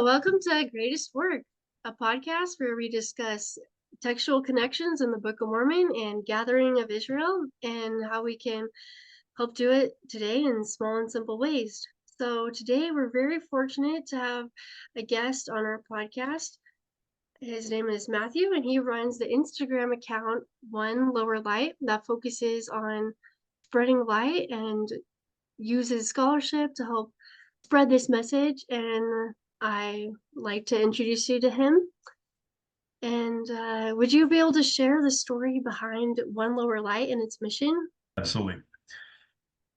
Welcome to Greatest Work, a podcast where we discuss textual connections in the Book of Mormon and Gathering of Israel and how we can help do it today in small and simple ways. So, today we're very fortunate to have a guest on our podcast. His name is Matthew, and he runs the Instagram account One Lower Light that focuses on spreading light and uses scholarship to help spread this message. And I like to introduce you to him. And would you be able to share the story behind One Lower Light and its mission? Absolutely.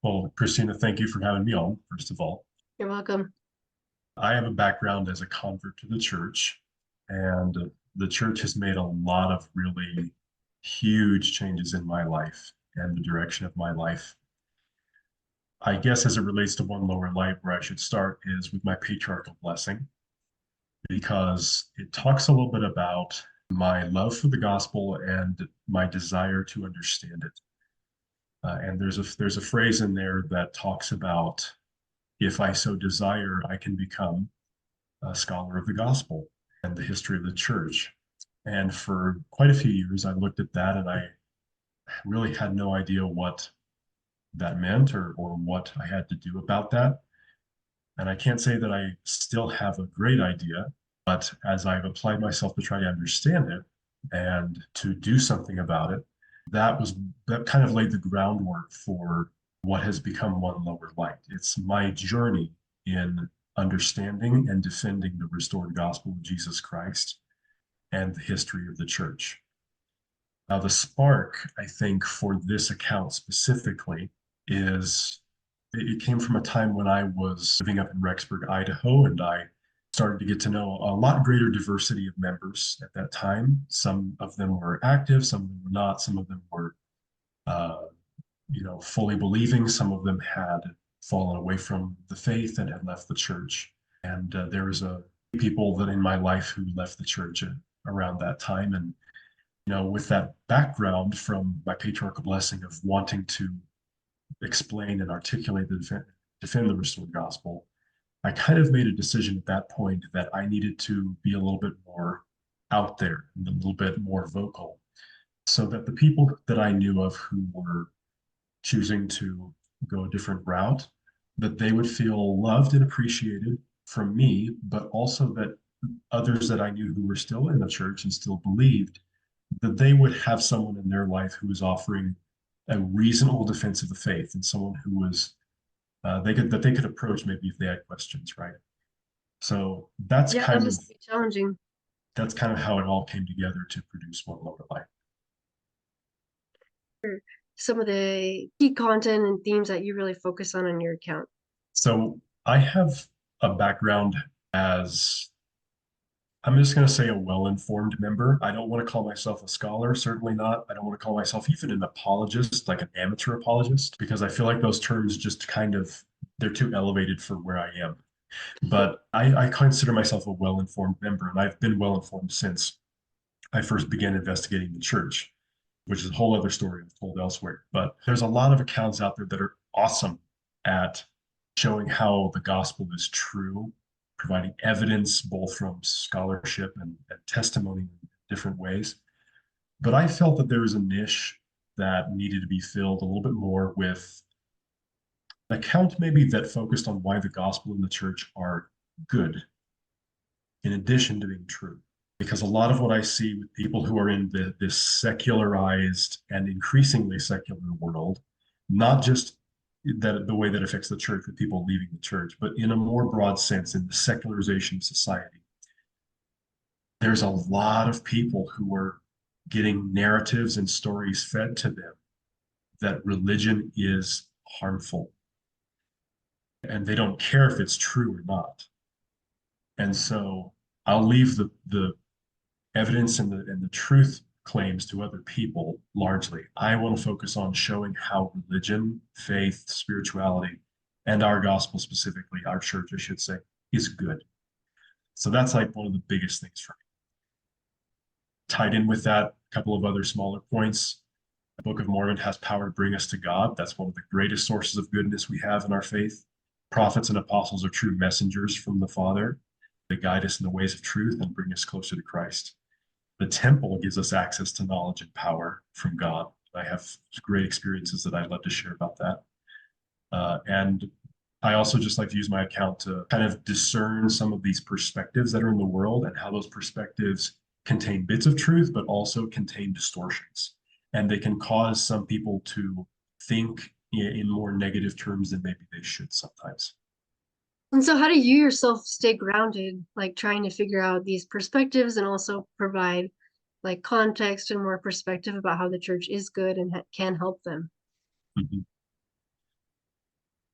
Well, Christina, thank you for having me on, first of all. You're welcome. I have a background as a convert to the church, and the church has made a lot of really huge changes in my life and the direction of my life. I guess as it relates to One Lower Light, where I should start is with my patriarchal blessing, because it talks a little bit about my love for the gospel and my desire to understand it. And there's a phrase in there that talks about, if I so desire, I can become a scholar of the gospel and the history of the church. And for quite a few years, I looked at that and I really had no idea what that meant or what I had to do about that. And I can't say that I still have a great idea, but as I've applied myself to try to understand it and to do something about it, that kind of laid the groundwork for what has become One Lower Light. It's my journey in understanding and defending the restored gospel of Jesus Christ and the history of the church. Now, the spark, I think, for this account specifically is it came from a time when I was living up in Rexburg, Idaho, and I started to get to know a lot greater diversity of members at that time. Some of them were active, some of them were not, some of them were, uh, fully believing, some of them had fallen away from the faith and had left the church. And there was a people that in my life who left the church around that time. And with that background from my patriarchal blessing of wanting to explain and articulate defend the restored gospel, I kind of made a decision at that point that I needed to be a little bit more out there and a little bit more vocal so that the people that I knew of who were choosing to go a different route, that they would feel loved and appreciated from me, but also that others that I knew who were still in the church and still believed, that they would have someone in their life who was offering a reasonable defense of the faith and someone who was they could approach maybe if they had questions, right? So Yeah, that must be challenging. that's kind of how it all came together to produce One Lower Light. Some of the key content and themes that you really focus on your account. So I have a background as, I'm just going to say, a well-informed member. I don't want to call myself a scholar, certainly not. I don't want to call myself even an apologist, like an amateur apologist, because I feel like those terms just kind of, they're too elevated for where I am. But I consider myself a well-informed member, and I've been well-informed since I first began investigating the church, which is a whole other story I've told elsewhere. But there's a lot of accounts out there that are awesome at showing how the gospel is true, providing evidence both from scholarship and testimony in different ways. But I felt that there was a niche that needed to be filled a little bit more with an account maybe that focused on why the gospel and the church are good, in addition to being true. Because a lot of what I see with people who are in this secularized and increasingly secular world, not just that the way that affects the church with people leaving the church, but in a more broad sense, in the secularization of society, there's a lot of people who are getting narratives and stories fed to them that religion is harmful. And they don't care if it's true or not. And so I'll leave the evidence and the truth claims to other people largely. I want to focus on showing how religion, faith, spirituality, and our gospel specifically, our church, I should say, is good. So that's like one of the biggest things for me. Tied in with that, a couple of other smaller points. The Book of Mormon has power to bring us to God. That's one of the greatest sources of goodness we have in our faith. Prophets and apostles are true messengers from the Father. They guide us in the ways of truth and bring us closer to Christ. The temple gives us access to knowledge and power from God. I have great experiences that I'd love to share about that. And I also just like to use my account to kind of discern some of these perspectives that are in the world and how those perspectives contain bits of truth, but also contain distortions. And they can cause some people to think in more negative terms than maybe they should sometimes. And so how do you yourself stay grounded, like trying to figure out these perspectives and also provide like context and more perspective about how the church is good and can help them? Mhm.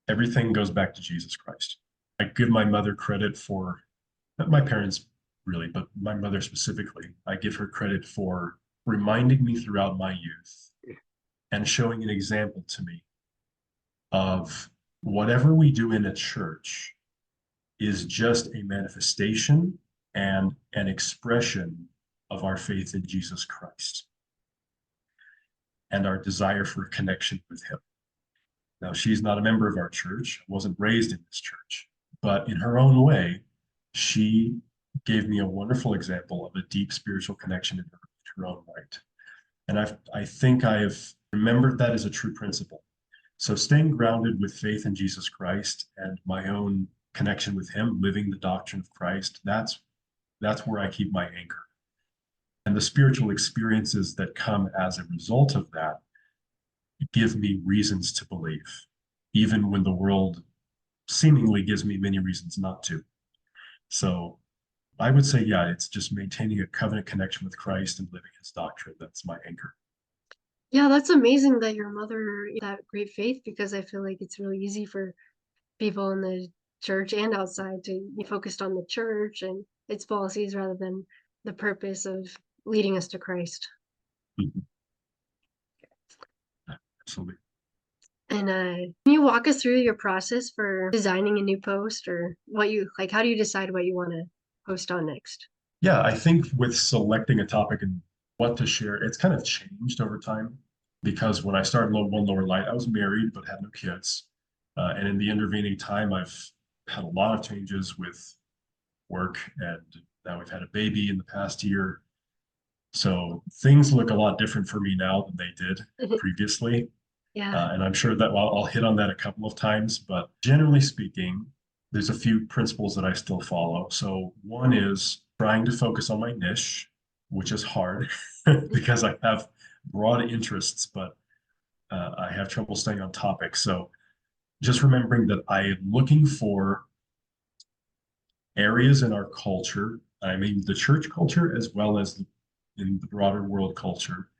Everything goes back to Jesus Christ. I give my mother credit for, not my parents really, but my mother specifically. I give her credit for reminding me throughout my youth and showing an example to me of whatever we do in a church is just a manifestation and an expression of our faith in Jesus Christ and our desire for a connection with him. Now, she's not a member of our church, wasn't raised in this church, but in her own way, she gave me a wonderful example of a deep spiritual connection in her own right. And I think I have remembered that as a true principle. So staying grounded with faith in Jesus Christ and my own connection with him, living the doctrine of Christ, that's where I keep my anchor. And the spiritual experiences that come as a result of that give me reasons to believe, even when the world seemingly gives me many reasons not to. So I would say, yeah, it's just maintaining a covenant connection with Christ and living his doctrine. That's my anchor. Yeah, that's amazing that your mother that great faith because I feel like it's really easy for people in the church and outside to be focused on the church and its policies rather than the purpose of leading us to Christ. Mhm. Absolutely. And can you walk us through your process for designing a new post or what you like? How do you decide what you want to post on next? Yeah, I think with selecting a topic and what to share, it's kind of changed over time because when I started One Lower Light, I was married but had no kids. And in the intervening time, I've had a lot of changes with work, and now we've had a baby in the past year. So things look a lot different for me now than they did previously. Yeah. And I'm sure that I'll hit on that a couple of times, but generally speaking, there's a few principles that I still follow. So one is trying to focus on my niche, which is hard because I have broad interests, but I have trouble staying on topic. So just remembering that I am looking for areas in our culture, I mean the church culture as well as in the broader world culture,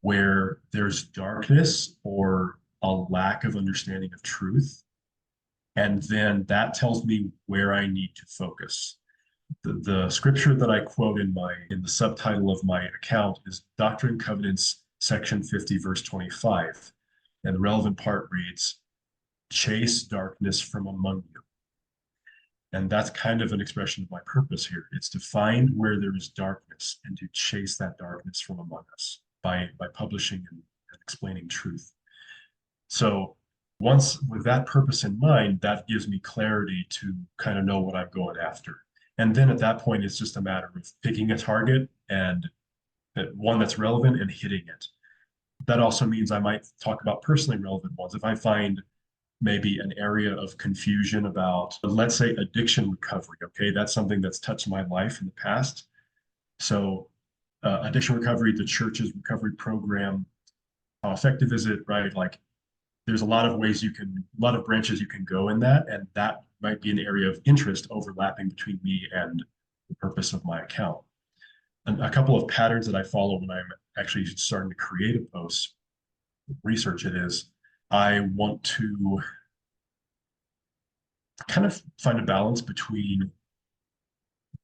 where there's darkness or a lack of understanding of truth. And then that tells me where I need to focus. The scripture that I quote in the subtitle of my account is Doctrine and Covenants, section 50, verse 25. And the relevant part reads, chase darkness from among you. And that's kind of an expression of my purpose here. It's to find where there is darkness and to chase that darkness from among us by publishing and explaining truth. So once with that purpose in mind, that gives me clarity to kind of know what I'm going after. And then at that point, it's just a matter of picking a target and one that's relevant and hitting it. That also means I might talk about personally relevant ones. If I find maybe an area of confusion about, let's say, addiction recovery, okay, that's something that's touched my life in the past. So addiction recovery, the church's recovery program, how effective is it, right? Like there's a lot of ways a lot of branches you can go in that, and that might be an area of interest overlapping between me and the purpose of my account. And a couple of patterns that I follow when I'm actually starting to create a post, research it is, I want to kind of find a balance between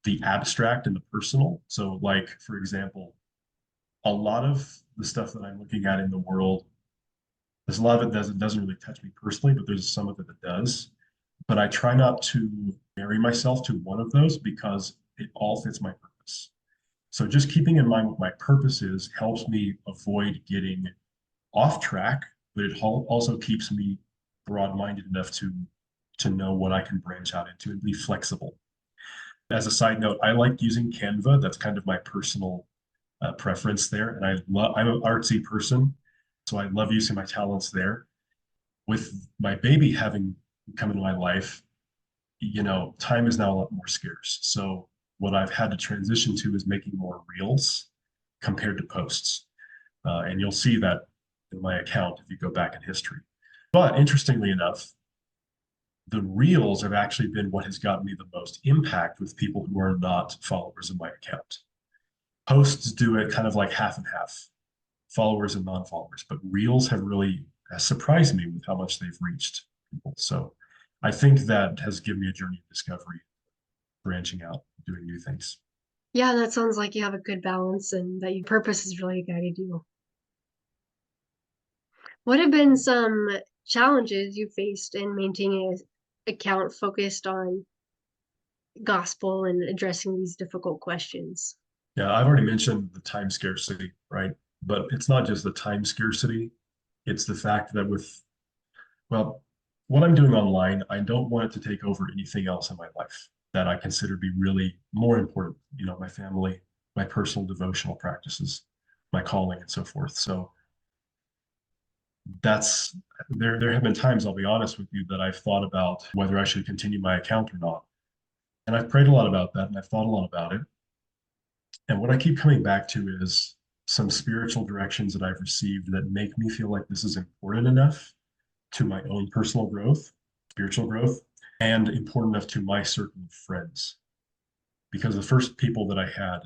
the abstract and the personal. So, like, for example, a lot of the stuff that I'm looking at in the world, there's a lot of it doesn't really touch me personally, but there's some of it that does. But I try not to marry myself to one of those because it all fits my purpose. So just keeping in mind what my purpose is helps me avoid getting off track, but it also keeps me broad-minded enough to know what I can branch out into and be flexible. As a side note, I like using Canva. That's kind of my personal preference there. And I'm an artsy person, so I love using my talents there. With my baby having come into my life, time is now a lot more scarce. So what I've had to transition to is making more reels compared to posts. And you'll see that in my account if you go back in history. But interestingly enough, the reels have actually been what has gotten me the most impact with people who are not followers of my account. Posts do it kind of like half and half, followers and non-followers, but reels have really surprised me with how much they've reached people. So I think that has given me a journey of discovery, branching out, doing new things. Yeah, that sounds like you have a good balance and that your purpose has really guided you. What have been some challenges you faced in maintaining a account focused on gospel and addressing these difficult questions? Yeah, I've already mentioned the time scarcity, right? But it's not just the time scarcity, it's the fact that well, what I'm doing online, I don't want it to take over anything else in my life that I consider to be really more important, my family, my personal devotional practices, my calling, and so forth. So that's there have been times, I'll be honest with you, that I've thought about whether I should continue my account or not. And I've prayed a lot about that and I've thought a lot about it. And what I keep coming back to is some spiritual directions that I've received that make me feel like this is important enough to my own personal growth, spiritual growth, and important enough to my circle of friends. Because the first people that I had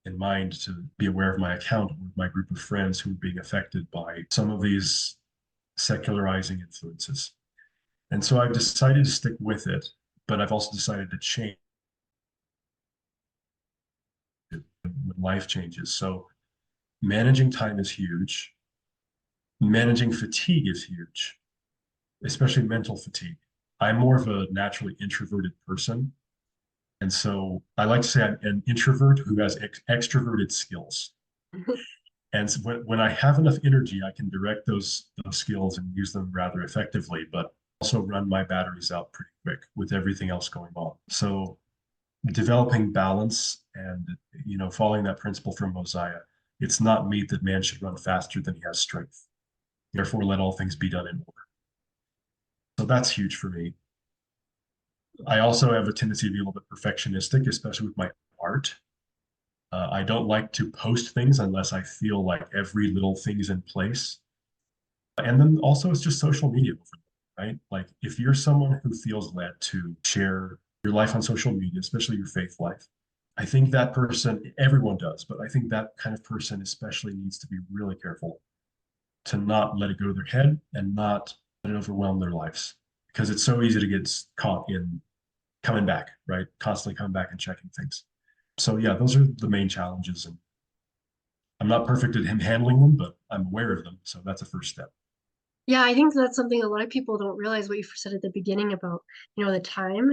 in mind to be aware of my account were my group of friends who were being affected by some of these secularizing influences. And so I've decided to stick with it, but I've also decided to change it when life changes. So managing time is huge. Managing fatigue is huge, especially mental fatigue. I'm more of a naturally introverted person. And so I like to say I'm an introvert who has extroverted skills. And so when I have enough energy, I can direct those skills and use them rather effectively, but also run my batteries out pretty quick with everything else going on. So developing balance and following that principle from Mosiah, it's not meet that man should run faster than he has strength. Therefore, let all things be done in order. So that's huge for me. I also have a tendency to be a little bit perfectionistic, especially with my art. I don't like to post things unless I feel like every little thing is in place. And then also, it's just social media, right? Like, if you're someone who feels led to share your life on social media, especially your faith life, I think that person, everyone does, but I think that kind of person especially needs to be really careful to not let it go to their head and not let it overwhelm their lives because it's so easy to get caught in coming back, right? Constantly coming back and checking things. So yeah, those are the main challenges. And I'm not perfect at him handling them, but I'm aware of them. So that's a first step. Yeah, I think that's something a lot of people don't realize what you said at the beginning about, the time.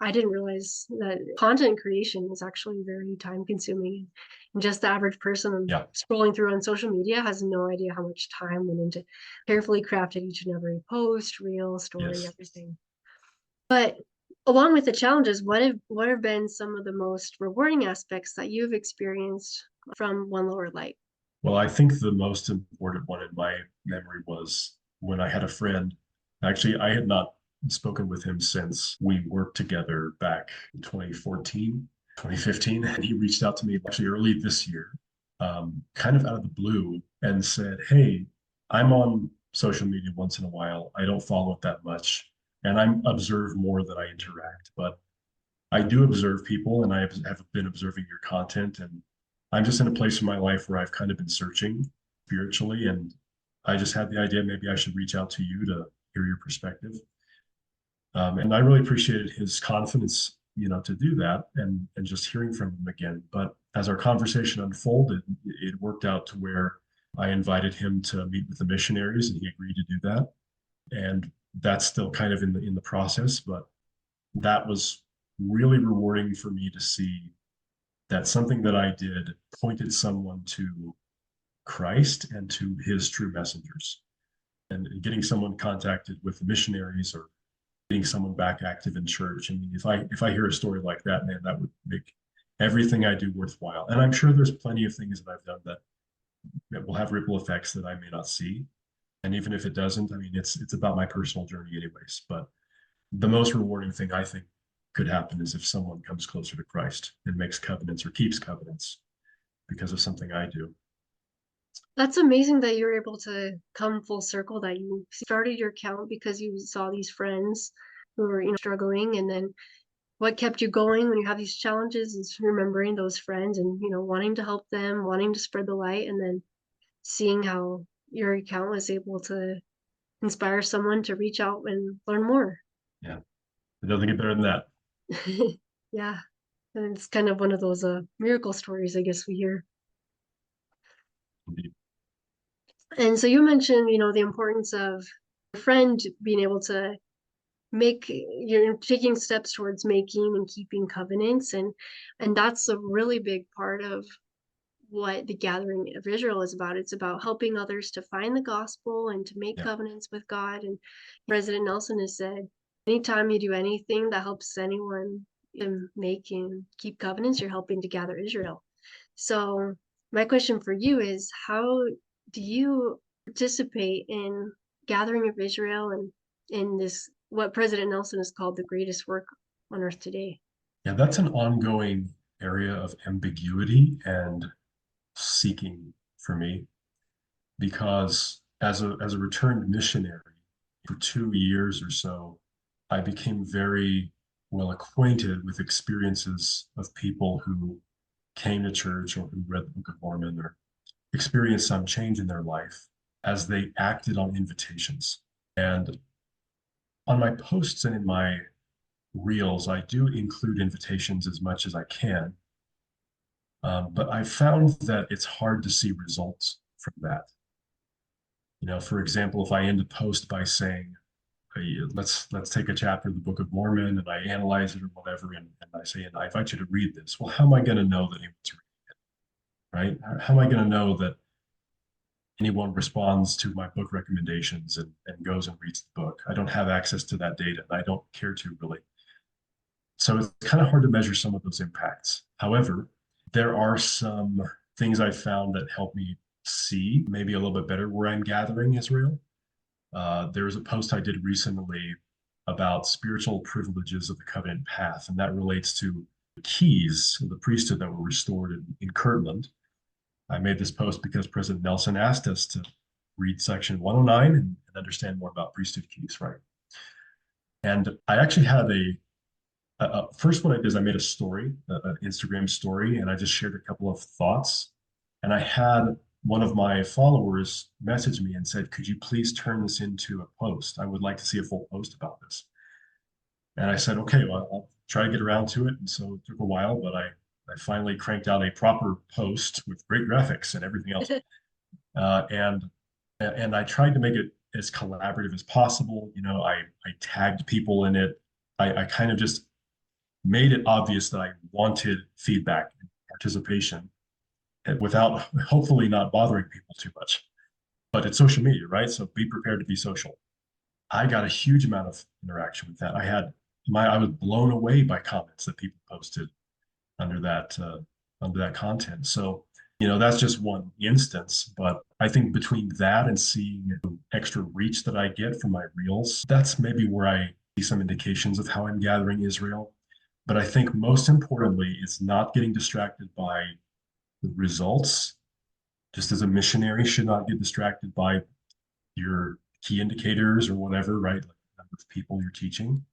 I didn't realize that content creation is actually very time consuming. And just the average person Yeah. scrolling through on social media has no idea how much time went into carefully crafted each and every post, reel, story, Yes. everything. But along with the challenges, what have been some of the most rewarding aspects that you've experienced from One Lower Light? Well, I think the most important one in my memory was when I had a friend. Actually, I had not spoken with him since we worked together back in 2014, 2015. And he reached out to me actually early this year, kind of out of the blue, and said, "Hey, I'm on social media once in a while. I don't follow it that much, and I observe more than I interact. But I do observe people, and I have been observing your content, and I'm just in a place in my life where I've kind of been searching spiritually, and I just had the idea maybe I should reach out to you to hear your perspective. And I really appreciated his confidence, to do that and just hearing from him again. But as our conversation unfolded, it worked out to where I invited him to meet with the missionaries, and he agreed to do that. And that's still kind of in the process, but that was really rewarding for me to see that something that I did pointed someone to Christ and to his true messengers. And getting someone contacted with the missionaries or getting someone back active in church. I mean, if I hear a story like that, man, that would make everything I do worthwhile. And I'm sure there's plenty of things that I've done that will have ripple effects that I may not see. And even if it doesn't, I mean, it's about my personal journey anyways. But the most rewarding thing I think could happen is if someone comes closer to Christ and makes covenants or keeps covenants because of something I do. That's amazing that you're able to come full circle, that you started your account because you saw these friends who were, struggling, and then what kept you going when you have these challenges is remembering those friends and, wanting to help them, wanting to spread the light, and then seeing how your account was able to inspire someone to reach out and learn more. Yeah, it doesn't get better than that. Yeah. And it's kind of one of those miracle stories, I guess, we hear. Indeed. And so you mentioned, the importance of a friend being able to you're taking steps towards making and keeping covenants, and that's a really big part of what the gathering of Israel is about. It's about helping others to find the gospel and to make Yeah. covenants with God. And President Nelson has said, anytime you do anything that helps anyone make and keep covenants, you're helping to gather Israel. So my question for you is, how do you participate in gathering of Israel and in this, what President Nelson has called the greatest work on earth today? Yeah, that's an ongoing area of ambiguity and seeking for me because as a returned missionary for 2 years or so, I became very well acquainted with experiences of people who came to church or who read the Book of Mormon or experienced some change in their life as they acted on invitations. And on my posts and in my reels, I do include invitations as much as I can. But I found that it's hard to see results from that. For example, if I end a post by saying, hey, let's take a chapter of the Book of Mormon and I analyze it or whatever, and I say, and I invite you to read this. Well, how am I going to know that anyone's reading it, right? How am I going to know that anyone responds to my book recommendations and goes and reads the book? I don't have access to that data, and I don't care to really. So it's kind of hard to measure some of those impacts. However, there are some things I found that help me see maybe a little bit better where I'm gathering Israel. There was a post I did recently about spiritual privileges of the covenant path, and that relates to the keys of the priesthood that were restored in Kirtland. I made this post because President Nelson asked us to read section 109 and understand more about priesthood keys, right? And I actually had first what I did is I made a story, an Instagram story, and I just shared a couple of thoughts. And I had one of my followers message me and said, could you please turn this into a post? I would like to see a full post about this. And I said, okay, well, I'll try to get around to it. And so it took a while, but I finally cranked out a proper post with great graphics and everything else. uh, and and I tried to make it as collaborative as possible. I tagged people in it. I kind of just made it obvious that I wanted feedback and participation without hopefully not bothering people too much. But it's social media, right? So be prepared to be social. I got a huge amount of interaction with that. I was blown away by comments that people posted under that content. So that's just one instance, but I think between that and seeing the extra reach that I get from my reels, that's maybe where I see some indications of how I'm gathering Israel. But I think most importantly, it's not getting distracted by the results. Just as a missionary should not get distracted by your key indicators or whatever, right? Like the number of people you're teaching.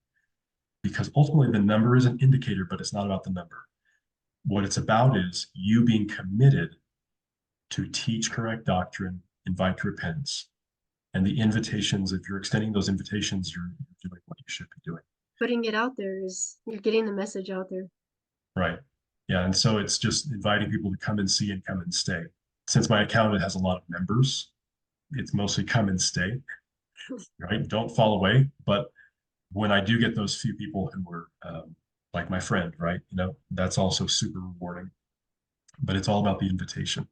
Because ultimately the number is an indicator, but it's not about the number. What it's about is you being committed to teach correct doctrine, invite to repentance. And the invitations, if you're extending those invitations, you're doing what you should be doing. Putting it out there is you're getting the message out there. Right. Yeah. And so it's just inviting people to come and see and come and stay. Since my account has a lot of members, it's mostly come and stay, right? Don't fall away. But when I do get those few people who are like my friend, right? That's also super rewarding. But it's all about the invitation.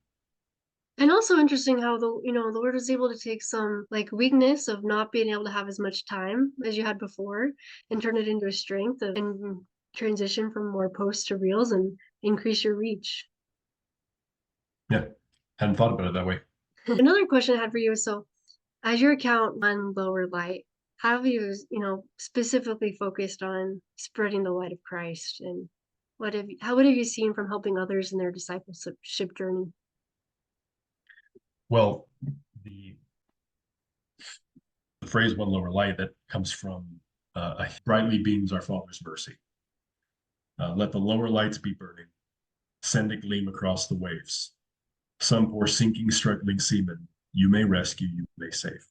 And also interesting how the Lord was able to take some like weakness of not being able to have as much time as you had before and turn it into a strength of and transition from more posts to reels and increase your reach. Yeah, hadn't thought about it that way. Another question I had for you is so as your account on Lower Light, how have you specifically focused on spreading the light of Christ and what have you seen from helping others in their discipleship journey? Well, the phrase "one lower light" that comes from brightly beams our Father's mercy. Let the lower lights be burning, send a gleam across the waves. Some poor sinking, struggling seaman, you may rescue, you may save.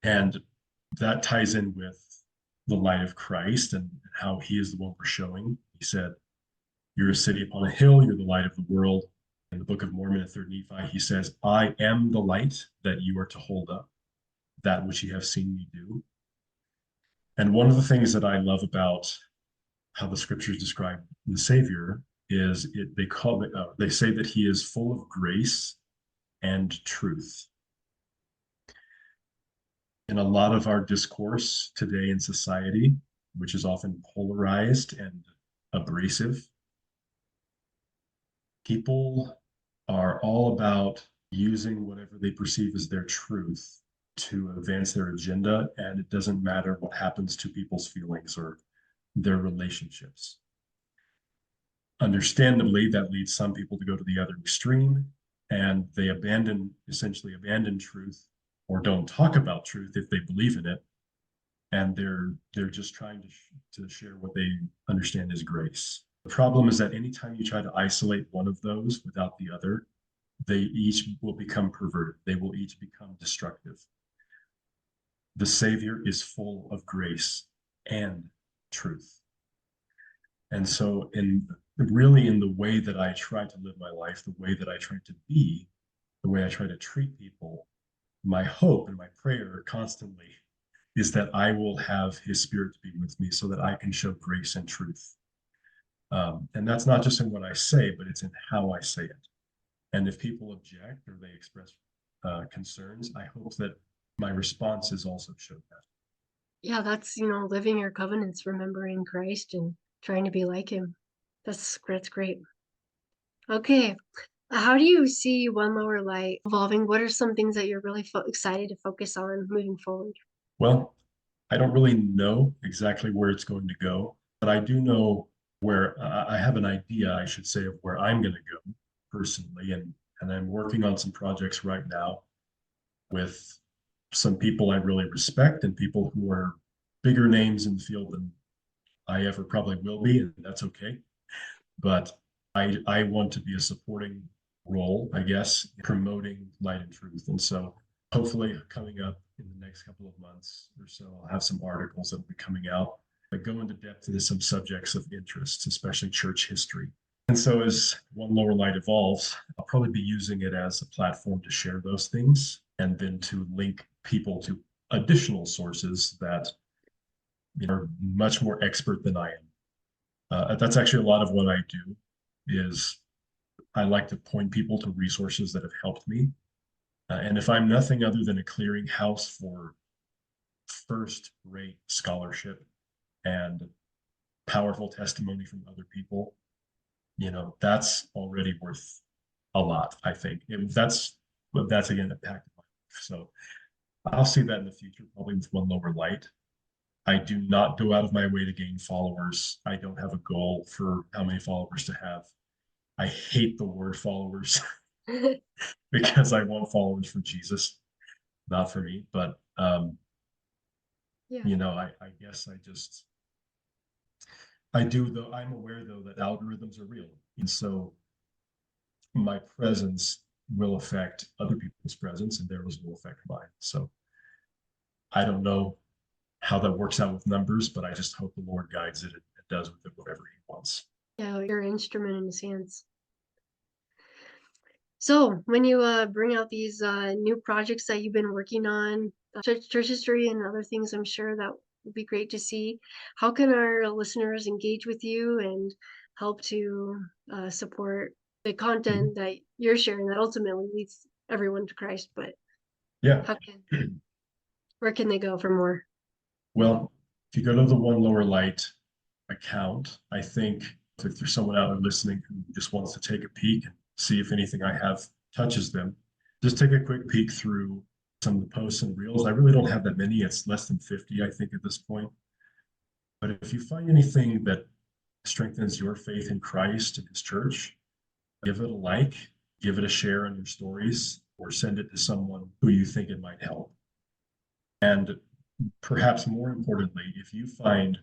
And that ties in with the light of Christ and how he is the one we're showing. He said, "You're a city upon a hill, you're the light of the world." In the Book of Mormon in 3rd Nephi, he says, "I am the light that you are to hold up, that which you have seen me do." And one of the things that I love about how the scriptures describe the Savior is they say that he is full of grace and truth. In a lot of our discourse today in society, which is often polarized and abrasive, people are all about using whatever they perceive as their truth to advance their agenda, and it doesn't matter what happens to people's feelings or their relationships. Understandably, that leads some people to go to the other extreme, and they essentially abandon truth or don't talk about truth if they believe in it, and they're just trying to share what they understand as grace. The problem is that anytime you try to isolate one of those without the other, they each will become perverted. They will each become destructive. The Savior is full of grace and truth. And so in the way that I try to live my life, the way that I try to be, the way I try to treat people, my hope and my prayer constantly is that I will have his spirit to be with me so that I can show grace and truth. And that's not just in what I say, but it's in how I say it. And if people object or they express concerns, I hope that my responses also show that. Yeah, that's living your covenants, remembering Christ and trying to be like him. That's great. Okay. How do you see One Lower Light evolving? What are some things that you're really excited to focus on moving forward? Well, I don't really know exactly where it's going to go, but I do know where I have an idea, I should say, of where I'm going to go personally. And I'm working on some projects right now with some people I really respect and people who are bigger names in the field than I ever probably will be, and that's okay. But I want to be a supporting role, I guess, promoting light and truth. And so hopefully coming up in the next couple of months or so, I'll have some articles that will be coming out that go into depth into some subjects of interest, especially church history. And so as One Lower Light evolves, I'll probably be using it as a platform to share those things and then to link people to additional sources that are much more expert than I am. That's actually a lot of what I do is I like to point people to resources that have helped me. And if I'm nothing other than a clearinghouse for first rate scholarship and powerful testimony from other people, that's already worth a lot, I think. That's again impacted my life. So I'll see that in the future, probably with One Lower Light. I do not go out of my way to gain followers. I don't have a goal for how many followers to have. I hate the word followers because I want followers for Jesus, not for me. But Yeah. I guess I do though. I'm aware though that algorithms are real, and so my presence will affect other people's presence, and theirs will affect mine. So I don't know how that works out with numbers, but I just hope the Lord guides it and does with it whatever He wants. Yeah, your instrument in his hands. So when you bring out these new projects that you've been working on, church history and other things, I'm sure that would be great to see. How can our listeners engage with you and help to support the content that you're sharing that ultimately leads everyone to Christ, but Yeah. where can they go for more? Well, if you go to the One Lower Light account, I think if there's someone out there listening who just wants to take a peek and see if anything I have touches them, just take a quick peek through some of the posts and reels. I really don't have that many. It's less than 50, I think, at this point. But if you find anything that strengthens your faith in Christ and his church, give it a like, give it a share on your stories, or send it to someone who you think it might help. And perhaps more importantly, if you find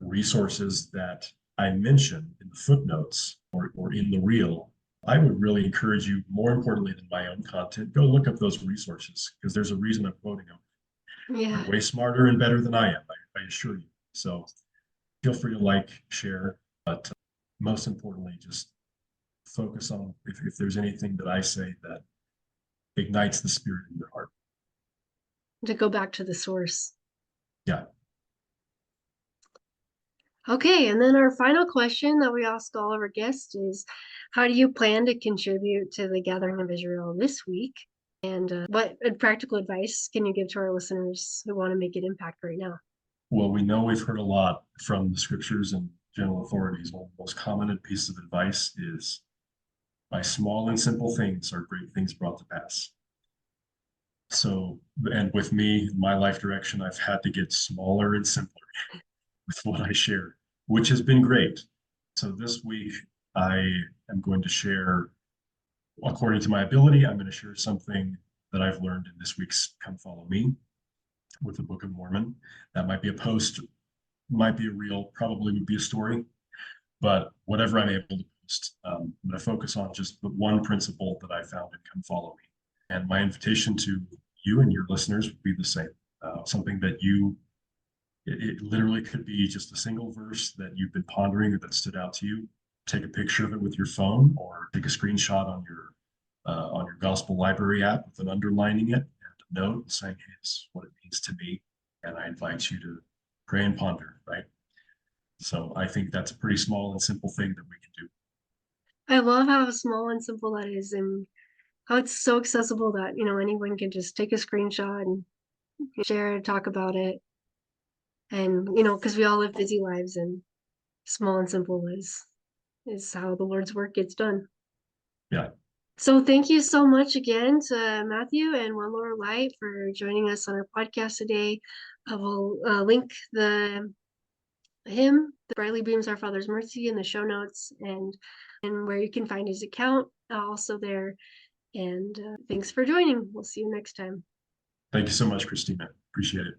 resources that I mention in the footnotes or in the reel, I would really encourage you, more importantly than my own content, go look up those resources because there's a reason I'm quoting them. Yeah. They're way smarter and better than I am, I assure you. So feel free to like, share, but most importantly, just focus on if there's anything that I say that ignites the spirit in your heart. To go back to the source. Yeah. Okay, and then our final question that we ask all of our guests is, how do you plan to contribute to the Gathering of Israel this week? And what practical advice can you give to our listeners who want to make an impact right now? Well, we know we've heard a lot from the scriptures and general authorities. One of the most common pieces of advice is, by small and simple things are great things brought to pass. So, and with me, my life direction, I've had to get smaller and simpler with what I share, which has been great. So this week, I am going to share, according to my ability, I'm going to share something that I've learned in this week's Come Follow Me with the Book of Mormon. That might be a post, might be a reel, probably would be a story, but whatever I'm able to post, I'm going to focus on just the one principle that I found in Come Follow Me. And my invitation to you and your listeners would be the same. Something that it literally could be just a single verse that you've been pondering or that stood out to you. Take a picture of it with your phone or take a screenshot on your gospel library app with an underlining it and a note saying, hey, this is what it means to me. And I invite you to pray and ponder, right? So I think that's a pretty small and simple thing that we can do. I love how small and simple that is, and how it's so accessible that, anyone can just take a screenshot and share it, talk about it. And, because we all live busy lives, and small and simple is how the Lord's work gets done. Yeah. So thank you so much again to Matthew and One Lower Light for joining us on our podcast today. I will link the hymn, The Brightly Beams Our Father's Mercy, in the show notes, and where you can find his account also there. And thanks for joining. We'll see you next time. Thank you so much, Christina. Appreciate it.